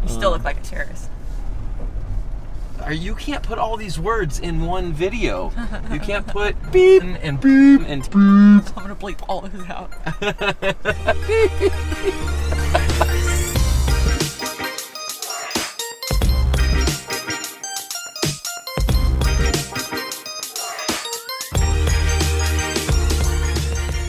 Still look like a terrorist. You can't put all these words in one video. You can't put beep and beep and beep. I'm gonna bleep all of this out.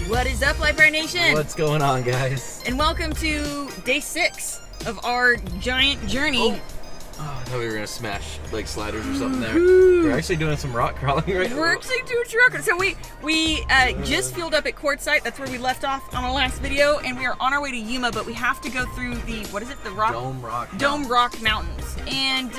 What is up, Lite Nation? What's going on, guys? And welcome to day 6 of our giant journey. Oh, I thought we were gonna smash like sliders or something there. We're actually doing some rock crawling right now. We're actually doing rock. So we just fueled up at Quartzsite. That's where we left off on our last video, and we are on our way to Yuma, but we have to go through the Dome Rock Mountains. And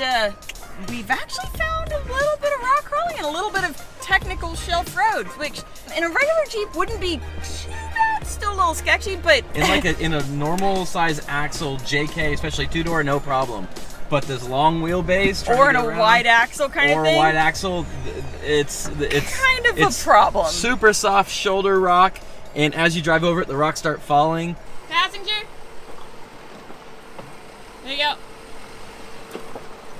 we've actually found a little bit of rock crawling and a little bit of technical shelf roads, which in a regular Jeep wouldn't be too bad. Still a little sketchy, but in a normal size axle JK, especially 2-door, no problem. But this long wheelbase, or in a wide axle kind of thing, or a wide axle, it's kind of a problem. Super soft shoulder rock, and as you drive over it, the rocks start falling. Passenger, there you go.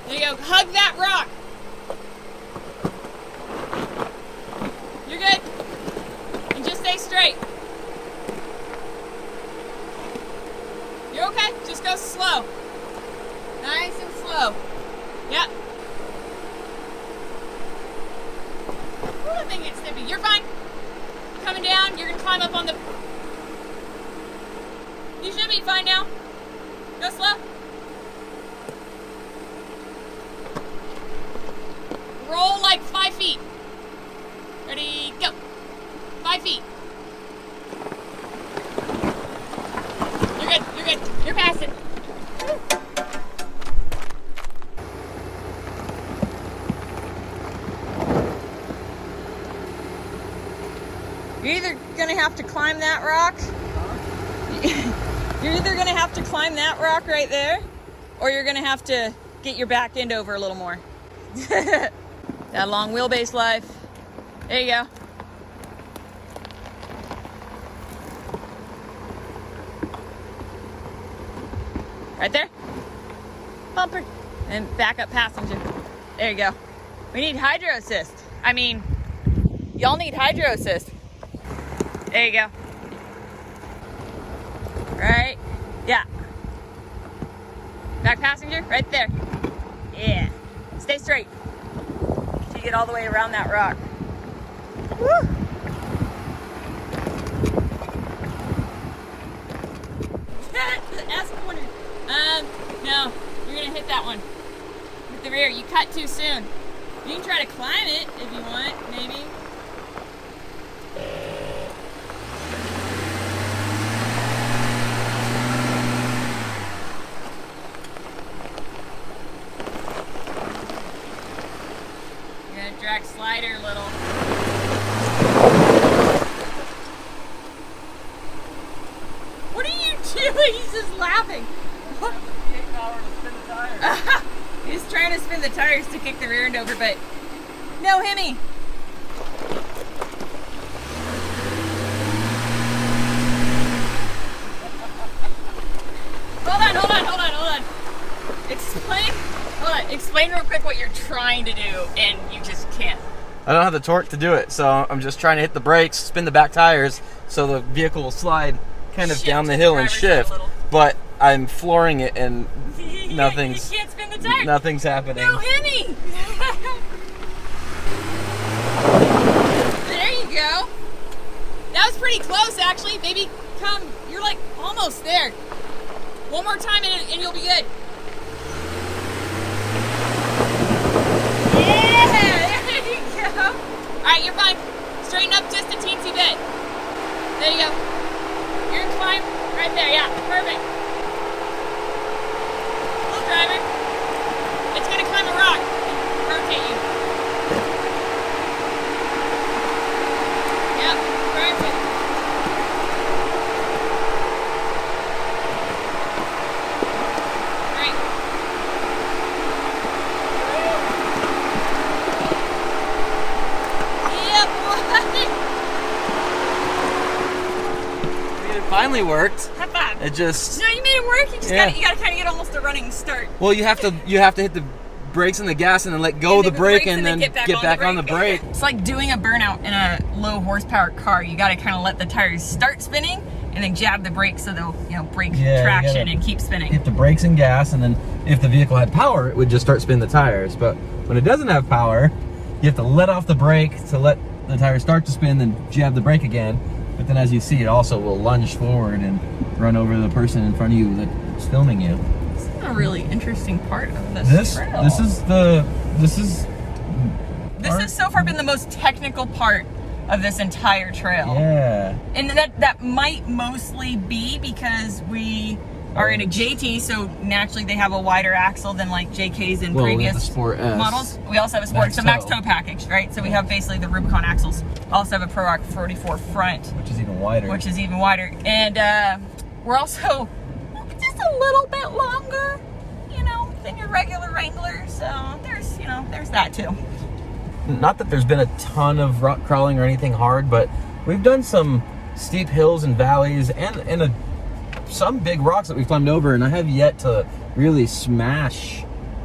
There you go. Hug that rock. You're good. And just stay straight. You're okay. Just go slow. Nice and slow. Yep. Ooh, that thing gets snippy. You're fine. Coming down. You're going to climb up on the... You should be fine now. Go slow. Roll like 5 feet. Ready, go. 5 feet. You're good. You're good. You're past it. You're either gonna have to climb that rock. You're either gonna have to climb that rock right there, or you're gonna have to get your back end over a little more. That long wheelbase life. There you go. Right there. Bumper. And back up passenger. There you go. We need hydro assist. I mean, y'all need hydro assist. There you go. Right? Yeah. Back passenger, right there. Yeah. Stay straight. Till you get all the way around that rock. Woo! The S corner. No. You're gonna hit that one. With the rear. You cut too soon. You can try to climb it if you want, maybe. Drag slider a little. What are you doing? He's just laughing. He's trying to spin the tires to kick the rear end over, but no Hemi. Hold on. Explain real quick what you're trying to do, and you just can't. I don't have the torque to do it, so I'm just trying to hit the brakes, spin the back tires, so the vehicle will slide kind of down the hill and shift. But I'm flooring it, and nothing's. You can't spin the tire. Nothing's happening. No Hemi. There you go. That was pretty close, actually. Maybe come. You're like almost there. One more time, and you'll be good. Alright, you're fine. Straighten up just a teensy bit. There you go. You're gonna climb right there, yeah, perfect. Little driver. It's gonna climb a rock and rotate you. Yep, perfect. Great. It finally worked. High five. It just... No, you made it work. You just gotta kind of get almost a running start. Well, you have to hit the brakes and the gas and then let go of the brake and then get back on the brake. It's like doing a burnout in a low horsepower car. You gotta kind of let the tires start spinning and then jab the brakes so they'll, break traction and keep spinning. Hit the brakes and gas, and then if the vehicle had power, it would just start spinning the tires. But when it doesn't have power, you have to let off the brake to let the tires start to spin, then jab the brake again. But then as you see, it also will lunge forward and run over the person in front of you that's filming you. This is a really interesting part of this trail. This has so far been the most technical part of this entire trail. Yeah. And that might mostly be because we are in a JT, so naturally they have a wider axle than like JKs in previous we have the Sport S. models. We also have a Sport, max toe package, right? So we have basically the Rubicon axles. Also have a Pro Rock 44 front, which is even wider. And we're also just a little bit longer, than your regular Wrangler. So there's that too. Not that there's been a ton of rock crawling or anything hard, but we've done some steep hills and valleys and some big rocks that we've climbed over, and I have yet to really smash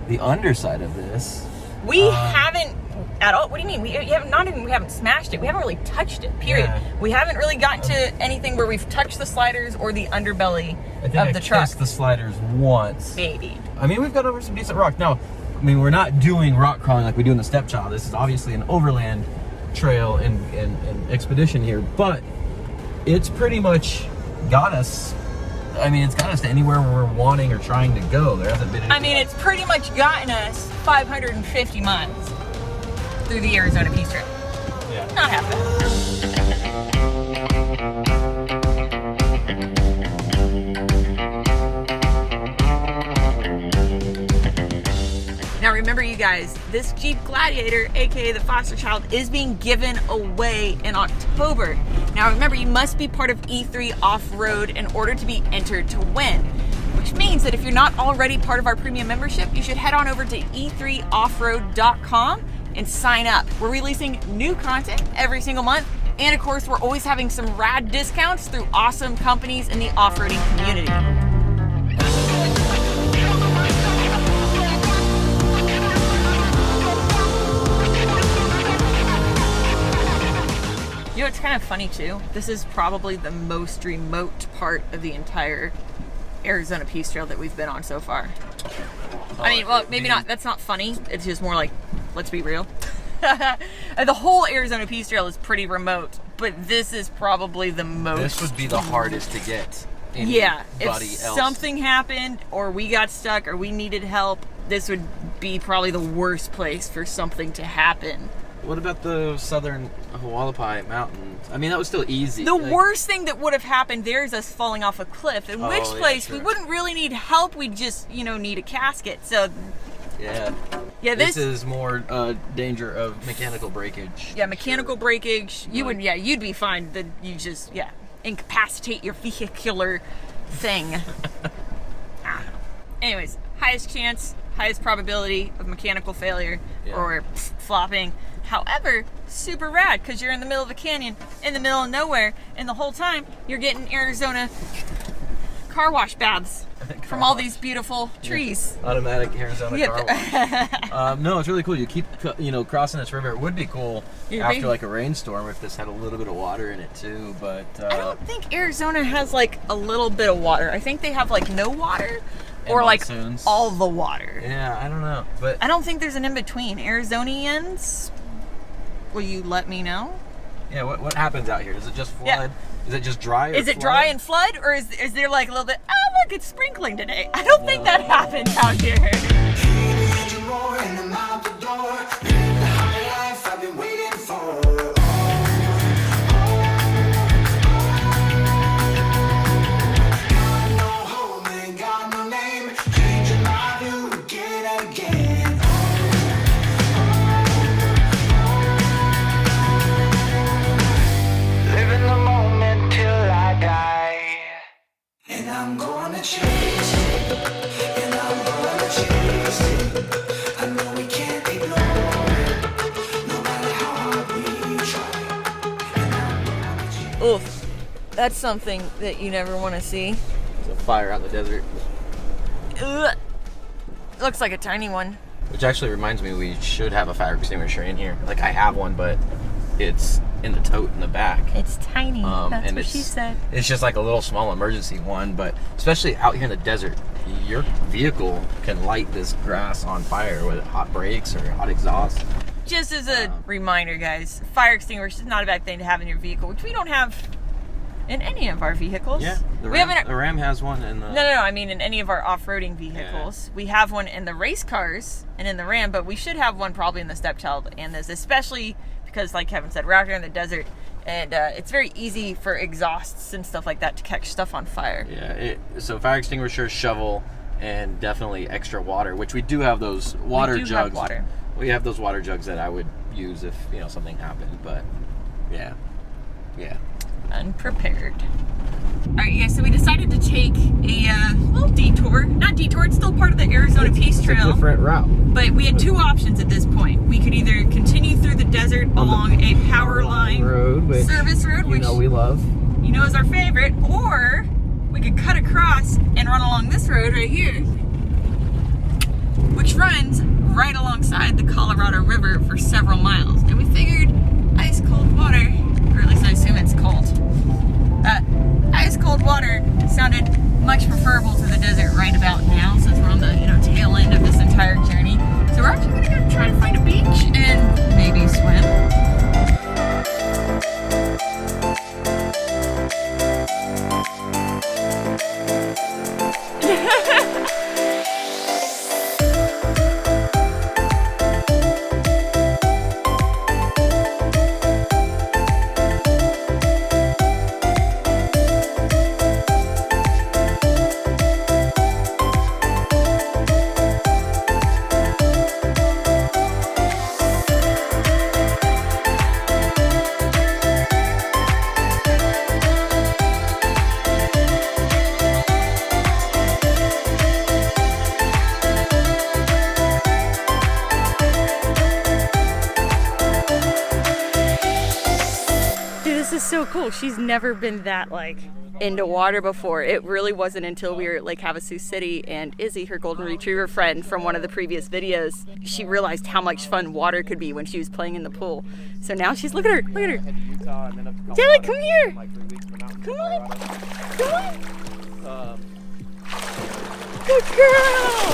the underside of this. We haven't at all. What do you mean? We haven't smashed it. We haven't really touched it, period. Yeah. We haven't really gotten to anything where we've touched the sliders or the underbelly of the truck. I kissed the sliders once. Maybe. I mean, we've got over some decent rock. Now, I mean, we're not doing rock crawling like we do in the Stepchild. This is obviously an overland trail and expedition here, but it's pretty much got us. I mean, it's got us to anywhere we're wanting or trying to go. There hasn't been anything. I mean, it's pretty much gotten us 550 miles through the Arizona Peace Trail. Yeah. Not half bad. Now remember, you guys, this Jeep Gladiator, aka the foster child, is being given away in October. Now remember, you must be part of E3 Off-Road in order to be entered to win. Which means that if you're not already part of our premium membership, you should head on over to e3offroad.com and sign up. We're releasing new content every single month. And of course, we're always having some rad discounts through awesome companies in the off-roading community. It's kind of funny too. This is probably the most remote part of the entire Arizona Peace Trail that we've been on so far. I mean, well, maybe not. That's not funny. It's just more like, let's be real. The whole Arizona Peace Trail is pretty remote, but this is probably the most. This would be the hardest to get. Yeah, if something happened or we got stuck or we needed help, this would be probably the worst place for something to happen. What about the southern Hualapai Mountains? I mean, that was still easy. The worst thing that would have happened there is us falling off a cliff, in which place we wouldn't really need help. We'd just, need a casket. So, yeah, this is more danger of mechanical breakage. Yeah, mechanical breakage. You'd be fine. That you just, incapacitate your vehicular thing. Anyways, highest chance, highest probability of mechanical failure or flopping. However, super rad because you're in the middle of a canyon, in the middle of nowhere, and the whole time you're getting Arizona car wash baths from all these beautiful trees. Automatic Arizona car wash. No, it's really cool. You keep, crossing this river. It would be cool after like a rainstorm if this had a little bit of water in it too. But I don't think Arizona has like a little bit of water. I think they have like no water. Or monsoons. Like all the water. Yeah, I don't know. But I don't think there's an in-between. Arizonians, will you let me know? Yeah, what happens out here? Does it just flood? Yeah. Is it just dry or Is it dry and flood? Or is there like a little bit, look, it's sprinkling today. I don't think that happens out here. Oof, that's something that you never want to see. There's a fire out in the desert. Ugh. Looks like a tiny one. Which actually reminds me, we should have a fire extinguisher in here. Like, I have one, but it's in the tote in the back. It's tiny. That's and what she said. It's just like a little small emergency one, but especially out here in the desert, your vehicle can light this grass on fire with hot brakes or hot exhaust. Just as a reminder, guys, fire extinguisher is not a bad thing to have in your vehicle, which we don't have in any of our vehicles. Yeah, the Ram has one. And No, I mean in any of our off-roading vehicles. Yeah. We have one in the race cars and in the Ram, but we should have one probably in the Stepchild and this, especially because, like Kevin said, we're out here in the desert, and it's very easy for exhausts and stuff like that to catch stuff on fire. Yeah, so fire extinguisher, shovel, and definitely extra water, which we do have those water jugs. Have water. We have those water jugs that I would use if, something happened, but yeah. Unprepared. Alright, yeah, so we decided to take a little detour. Not detour, it's still part of the Arizona Peace Trail. It's a different route. But we had two options at this point. We could either continue through the desert along a power line service road, which we love. Is our favorite, or we could cut across and run along this road right here, which runs right alongside the Colorado River for several miles. And we figured ice cold water, or at least I assume it's cold. Ice cold water sounded much preferable to the desert right about now, since we're on the tail end of this entire journey. So we're actually gonna go try to find a beach and maybe swim. So cool. She's never been that into water before. It really wasn't until we were at Havasu City and Izzy, her golden retriever friend from one of the previous videos, she realized how much fun water could be when she was playing in the pool. So now she's, look at her. Jelly, come here. Come on. Good girl.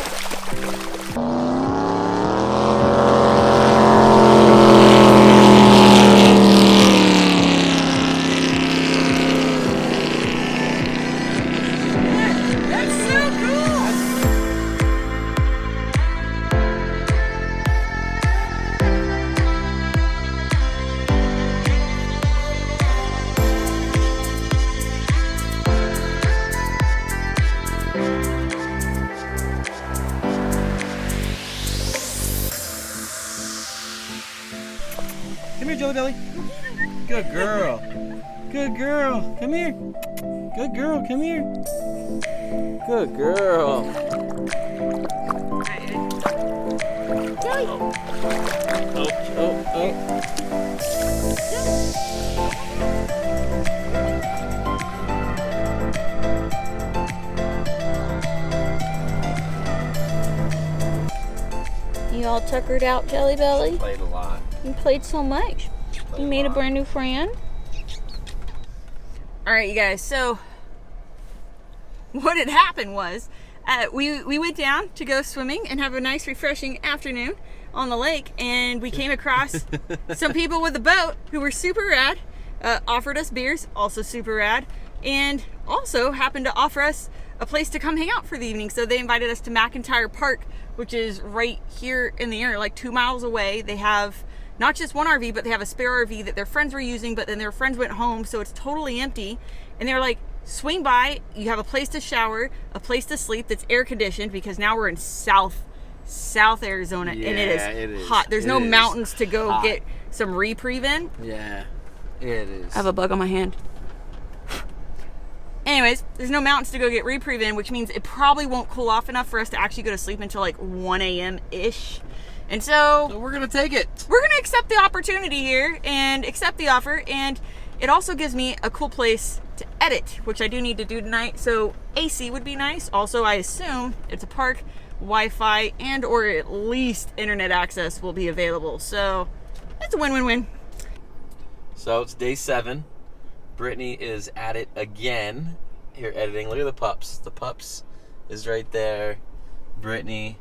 Come here, Jelly Belly. Good girl. Good girl. Come here. Good girl. Come here. Good girl. Jelly. Oh. You all tuckered out, Jelly Belly? Played a lot. You played so much. You made a brand new friend. Alright, you guys, so what had happened was we went down to go swimming and have a nice refreshing afternoon on the lake, and we came across some people with a boat who were super rad, offered us beers, also super rad, and also happened to offer us a place to come hang out for the evening. So they invited us to McIntyre Park, which is right here in the area, 2 miles away. They have not just one RV, but they have a spare RV that their friends were using, but then their friends went home, so it's totally empty. And they were like, swing by, you have a place to shower, a place to sleep that's air conditioned, because now we're in South Arizona, and it is hot. There's no mountains to go get some reprieve in. Yeah, it is. I have a bug on my hand. Anyways, there's no mountains to go get reprieve in, which means it probably won't cool off enough for us to actually go to sleep until 1 a.m.-ish. And so we're going to take it. We're going to accept the opportunity here and accept the offer. And it also gives me a cool place to edit, which I do need to do tonight. So AC would be nice. Also, I assume it's a park, Wi-Fi and or at least internet access will be available. So it's a win-win-win. So it's day 7. Brittany is at it again. Here editing. Look at the pups. The pups is right there. Brittany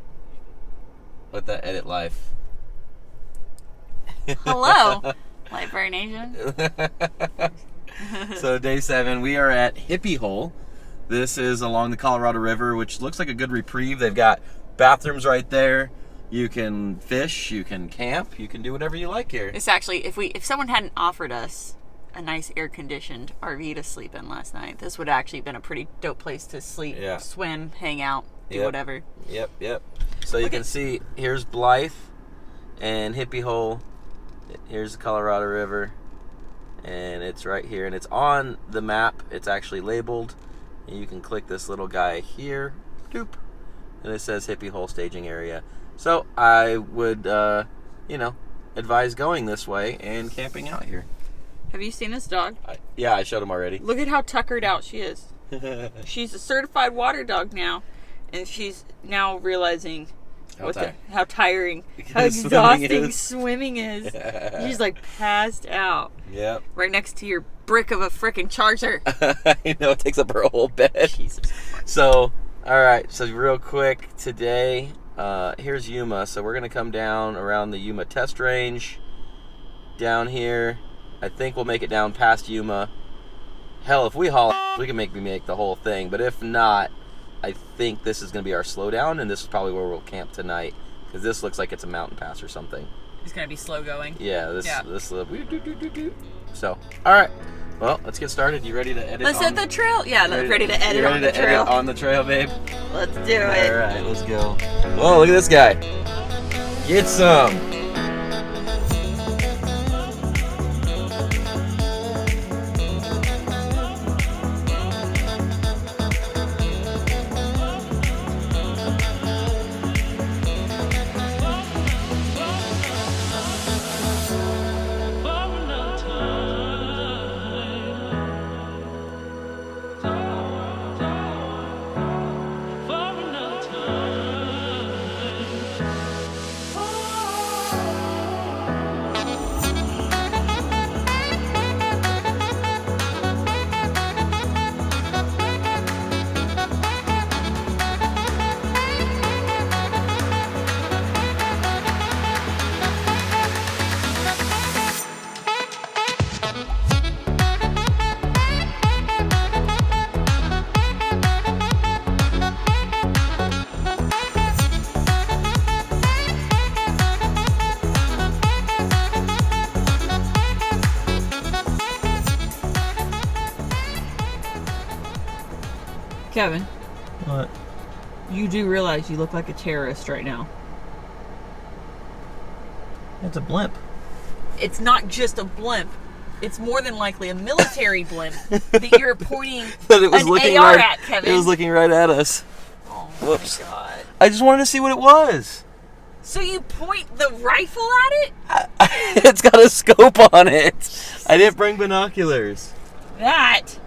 with that edit life. Hello, Library Nation. So day 7, we are at Hippie Hole. This is along the Colorado River, which looks like a good reprieve. They've got bathrooms right there. You can fish, you can camp, you can do whatever you like here. It's actually, if someone hadn't offered us a nice air-conditioned RV to sleep in last night, this would actually been a pretty dope place to sleep, swim, hang out, do whatever. Yep. So you can see, here's Blythe and Hippie Hole. Here's the Colorado River. And it's right here. And it's on the map. It's actually labeled. And you can click this little guy here. Doop. And it says Hippie Hole staging area. So I would, advise going this way and camping out here. Have you seen this dog? Yeah, I showed him already. Look at how tuckered out she is. She's a certified water dog now. And she's now realizing how tiring, how exhausting swimming is. She's like passed out. Yep. Right next to your brick of a freaking charger. I know, it takes up her whole bed. Jesus. So, alright, so real quick, today, here's Yuma. So we're going to come down around the Yuma test range. Down here. I think we'll make it down past Yuma. Hell, if we haul, we can make the whole thing. But if not, I think this is going to be our slowdown, and this is probably where we'll camp tonight, because this looks like it's a mountain pass or something. It's going to be slow going. Yeah, So, all right. Well, let's get started. You ready to edit? Let's hit the trail. Yeah, ready to edit on the trail. On the trail, babe. Let's do it. All right, let's go. Whoa, look at this guy. Get some. Kevin. What? You do realize you look like a terrorist right now. It's a blimp. It's not just a blimp. It's more than likely a military blimp that you're pointing an AR at, Kevin. It was looking right at us. Oh Whoops. my God. I just wanted to see what it was. So you point the rifle at it? It's got a scope on it. I didn't bring binoculars. That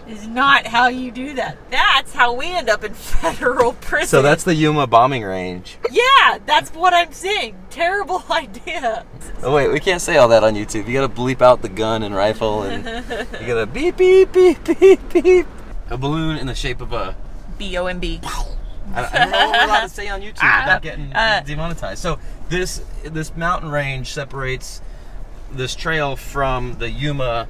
is not how you do that. That's how we end up in federal prison. So that's the Yuma bombing range. Yeah, that's what I'm saying. Terrible idea. Oh wait, we can't say all that on YouTube. You gotta bleep out the gun and rifle, and you gotta beep, beep, beep, beep, beep. A balloon in the shape of a... B-O-M-B. I don't know what we're allowed to say on YouTube without getting demonetized. So this mountain range separates this trail from the Yuma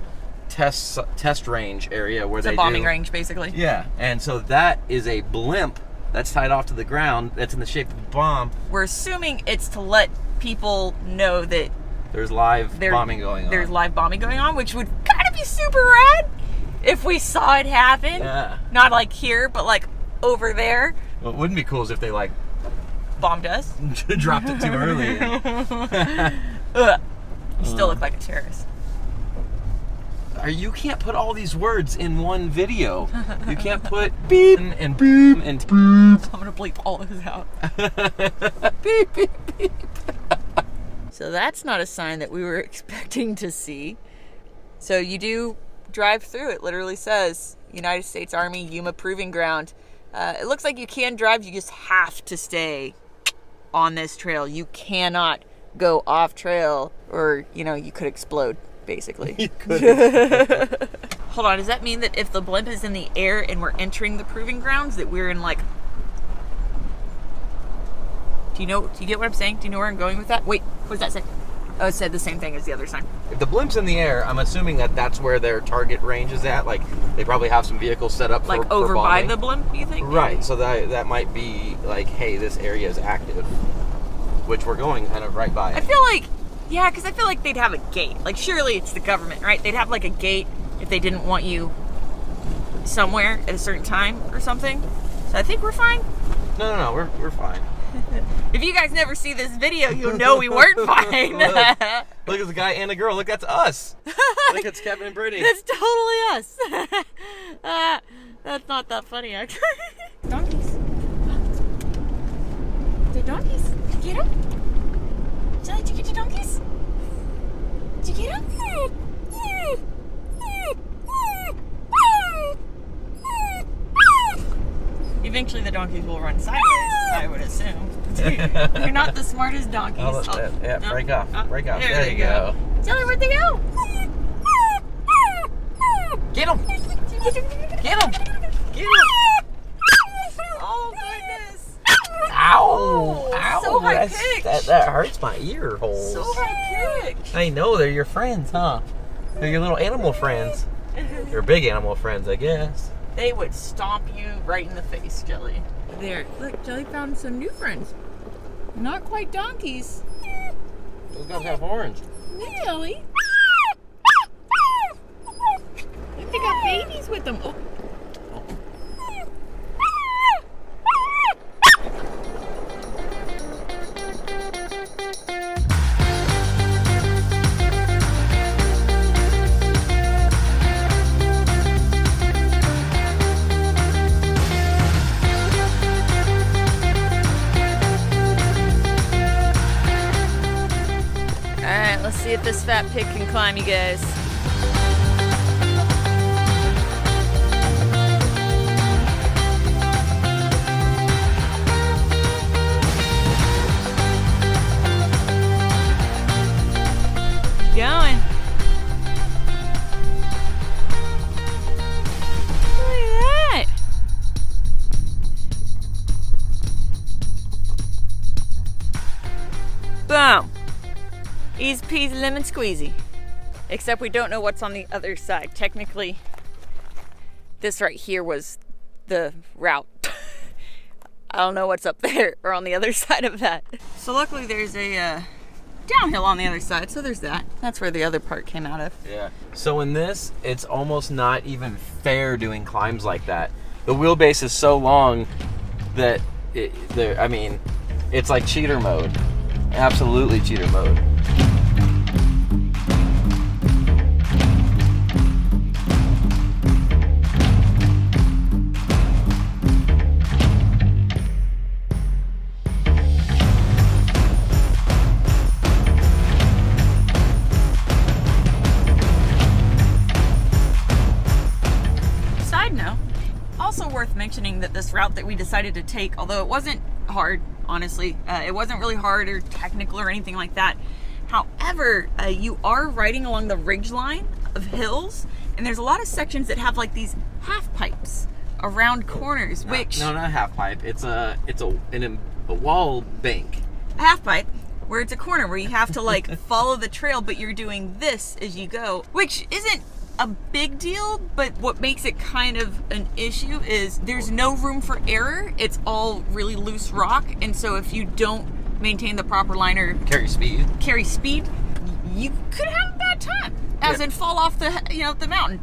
test range area where it's a bombing range, basically. Yeah, and so that is a blimp that's tied off to the ground that's in the shape of a bomb. We're assuming it's to let people know that there's live bombing going on. There's live bombing going on, which would kind of be super rad if we saw it happen. Yeah. Not like here, but like over there. What wouldn't be cool is if they like bombed us. Dropped it too early. You still look like a terrorist. You can't put all these words in one video. You can't put beep and boom and beep. I'm gonna bleep all of this out. Beep, beep, beep. So that's not a sign that we were expecting to see. So you do drive through. It literally says United States Army Yuma Proving Ground. It looks like you can drive. You just have to stay on this trail. You cannot go off trail or, you could explode, basically. You could. Hold on, does that mean that if the blimp is in the air and we're entering the proving grounds, that we're in like... Do you get what I'm saying? Do you know where I'm going with that? Wait, what does that say? Oh, it said the same thing as the other sign. If the blimp's in the air, I'm assuming that that's where their target range is at. Like, they probably have some vehicles set up like for over by bombing. the blimp, you think? Right, so that might be like, hey, this area is active, which we're going kind of right by it. I feel like, yeah, because I feel like they'd have a gate. Like, surely it's the government, right? They'd have like a gate if they didn't want you somewhere at a certain time or something. So I think we're fine. No, we're fine. If you guys never see this video, you'll know we weren't fine. Look, it's a guy and a girl. Look, that's us. Look, it's Kevin and Brittany. That's totally us. That's not that funny, actually. Donkeys. They're donkeys. Did you get them? Jelly, did you get your donkeys? Did you get them? Eventually the donkeys will run sideways, I would assume. You're not the smartest donkeys. Yeah, break off. Break off. There you go. Jelly, where'd they go? Get him! Get him! Get him! Oh, goodness. Ow! Ow. So high pitched. That hurts my ear holes. So high pitched. I know, they're your friends, huh? They're your little animal friends. Your big animal friends, I guess. They would stomp you right in the face, Jelly. There. Look, Jelly found some new friends. Not quite donkeys. Those guys have horns. Hey, Jelly. Look, they got babies with them. Oh. Let's see if this fat pig can climb, you guys. Going. Look at that. Boom. Easy peasy lemon squeezy. Except we don't know what's on the other side. Technically, this right here was the route. I don't know what's up there or on the other side of that. So luckily there's a downhill on the other side, so there's that. That's where the other part came out of. Yeah. So in this, it's almost not even fair doing climbs like that. The wheelbase is so long that, it's like cheater mode. Absolutely cheater mode. Also worth mentioning that this route that we decided to take, although it wasn't hard, honestly, it wasn't really hard or technical or anything like that. However, you are riding along the ridge line of hills, and there's a lot of sections that have like these half pipes around corners, which... No, not a half pipe. It's a wall bank. A half pipe, where it's a corner where you have to like follow the trail, but you're doing this as you go, which isn't a big deal, but what makes it kind of an issue is there's no room for error. It's all really loose rock, and so if you don't maintain the proper line or carry speed, you could have a bad time. As in fall off the mountain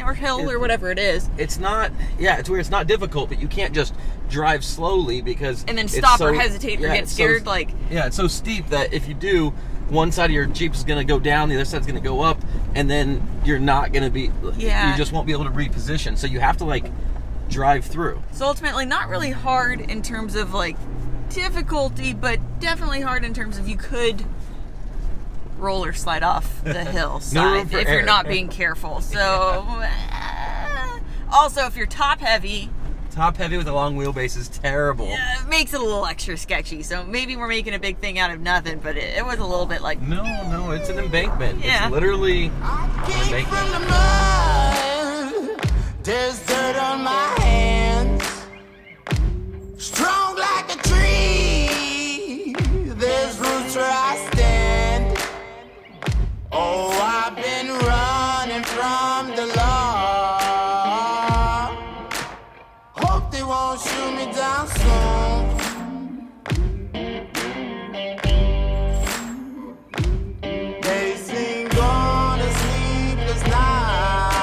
or hill or whatever it is. It's not, it's where it's not difficult, but you can't just drive slowly because and then stop or hesitate or get scared. It's so steep that if you do, one side of your Jeep is going to go down, the other side's going to go up, and then you're not going to be, you just won't be able to reposition. So you have to drive through. So ultimately not really hard in terms of difficulty, but definitely hard in terms of you could roller slide off the hillside No room for if you're error. not being careful. So, also if you're top heavy, Top heavy with a long wheelbase is terrible. it makes it a little extra sketchy. So maybe we're making a big thing out of nothing, but it was a little bit like, No, it's an embankment. Yeah. It's literally an Came from the embankment. mud. There's dirt on my hands. Strong like a tree. There's roots where I stand. Oh, I've been running from the law. Hope they won't shoot me down soon. They sing on a sleepless night.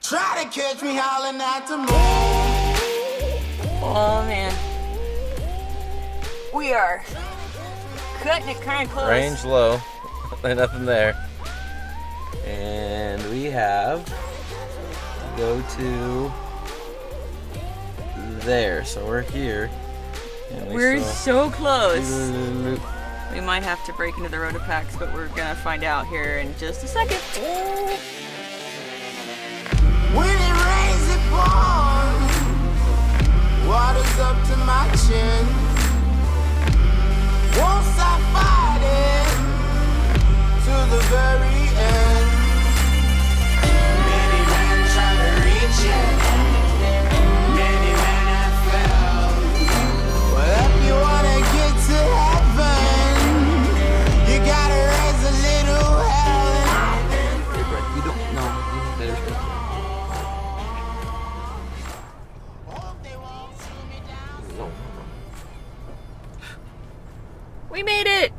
Try to catch me howling at the moon. oh man, we are cutting it kind of close. Range low. Nothing there. And we have to go to there. So we're here. And We're so close. still- We might have to break into the Rotopacks, but we're gonna find out here in just a second. When it rains, it pours. Water's up to my chin. Won't stop fighting to the very end. Many men try to reach it. Many men have fell. Well, if you wanna get to heaven, you gotta raise a little hell. And Hey, Brite, you don't know. There's I hope they won't shoot me down. no. We made it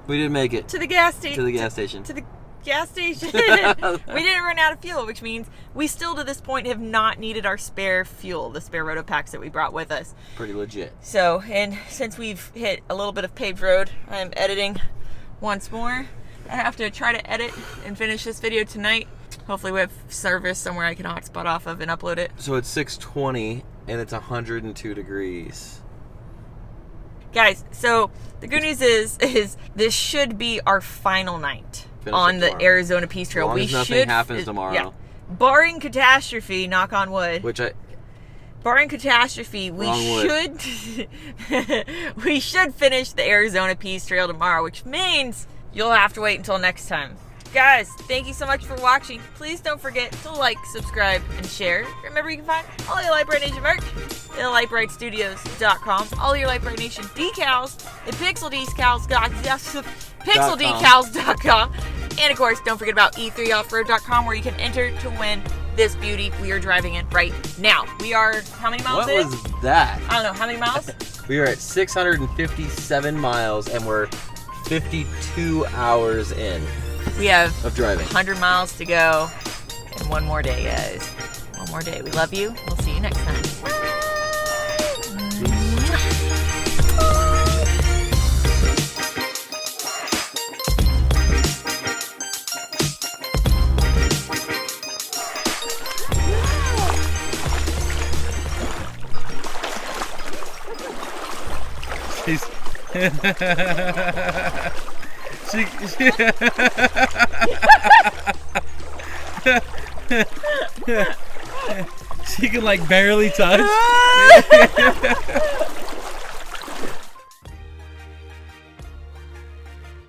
We did make it to the gas station. to the gas station. To the gas station. We didn't run out of fuel, which means we still to this point have not needed our spare fuel, the spare Rotopacks that we brought with us. Pretty legit. So, and since we've hit a little bit of paved road, I'm editing once more. I have to try to edit and finish this video tonight. Hopefully we have service somewhere I can hotspot off of and upload it. So it's 6:20 and it's 102 degrees. Guys, so the good news is this should be our final night Finish on it the tomorrow. Arizona Peace Trail. As long We as nothing should happens tomorrow. Yeah. Barring catastrophe, knock on wood. Which I Barring catastrophe, we Wrong wood. should finish the Arizona Peace Trail tomorrow, which means you'll have to wait until next time. Guys, thank you so much for watching. Please don't forget to like, subscribe, and share. Remember, you can find all your Lite Brite Nation merch at LiteBriteStudios.com. All your Lite Brite Nation decals at PixelDecals.com. And of course, don't forget about E3Offroad.com, where you can enter to win this beauty we are driving in right now. We are how many miles what in? was that? I don't know, how many miles? We are at 657 miles and we're 52 hours in We have of driving. 100 miles to go and one more day, guys. One more day. We love you. We'll see you next time. She's she can like barely touch.